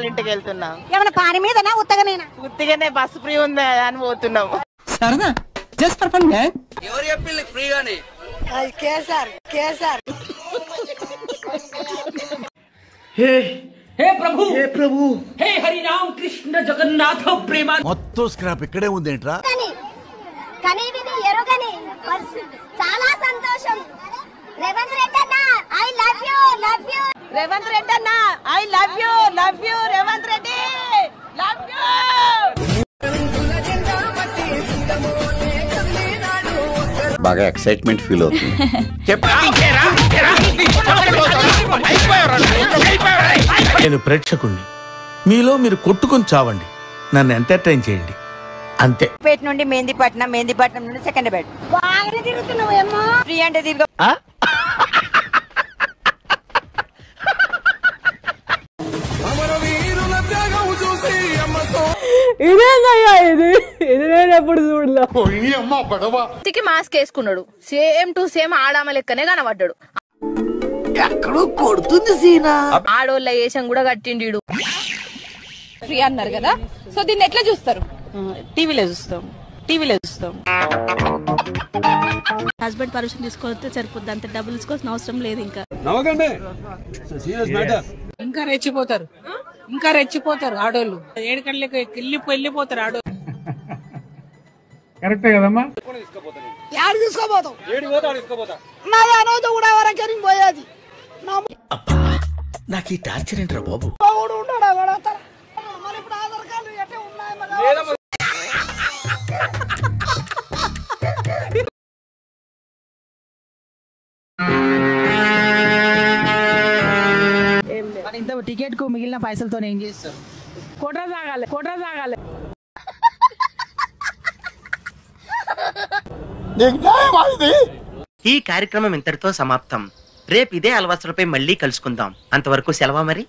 ఇంటికి వెళ్తున్నాం. ఏమైనా పాని మీదనా ఉత్తగనేనా? ఉత్తిగానే బస్సు ఫ్రీ ఉందా అని పోతున్నాం. సరదా జస్ట్ ఫర్ ఫన్. ఎవరు చెప్పింది ఫ్రీగానే? కేసార్ కేసార్. హే హే ప్రభు, హే ప్రభు, హే హరి రామ్ కృష్ణ జగన్నాథ ప్రేమ. మొత్తం స్క్రాప్ ఇక్కడే ఉందేంట్రా? కానీ విని ఎరుగని చాలా సంతోషం. రేవంత్ రెడ్డి అన్న I love you love you. Revanth Reddy అన్న I love you love you. Revanth Reddy love you. బాగా ఎక్సైట్మెంట్ ఫీల్ అవుతుంది. నేను ప్రేక్షకుణ్ణి, మీలో మీరు కొట్టుకొని చావండి, నన్ను ఎంటర్టైన్ చేయండి అంతే. పేట నుండి మెహందీపట్నం, మెహందీపట్నం నుండి సెకండ్ బెడ్. బాగానే తిరుగుతున్నావేమో. ఫ్రీ అంటే తిరగ. ఇదేందయ్యా మాస్క్ వేసుకున్నాడు. సేమ్ టు సేమ్ ఆడామ లెక్కనే కనబడ్డాడు. ఎక్కడో కొడుతుంది సీనా. ఆడోళ్ళ వేషం కూడా కట్టిండు. ఫ్రీ అన్నారు కదా, సో దీన్ని ఎట్లా చూస్తారు? టీవీలో చూస్తాం, టీవీలో చూస్తాం. హస్బెండ్ పర్మిషన్ తీసుకోవద్దు సరిపోద్ది, అంత డబ్బులు తీసుకోవాల్సిన అవసరం లేదు. ఇంకా ఇంకా రెచ్చిపోతారు, ఇంకా రెచ్చిపోతారు ఆడోళ్ళు. ఏడుకళ్ళకి వెళ్ళిపోతారు ఆడోళ్ళు. కరెక్టే కదమ్మా. యాడ్ తీసుకోపోతాం. నా అనవతో కూడా వరకని పోయేది. నాకు ఈ టార్చర్ ఏంట్రా బాబు? ఉంటాడా వాడతారా? మరి ఇప్పుడు ఆధార్ కార్డు ఎట్లా ఉన్నాయి? ఇంత టికెట్ కు మిగిలిన పైసలతో ఏం చేస్తారు? కోట్ర తాగాలి. ఈ కార్యక్రమం ఇంతటితో సమాప్తం. రేపు ఇదే అలవాసులపై మళ్ళీ కలుసుకుందాం. అంతవరకు సెలవా మరి.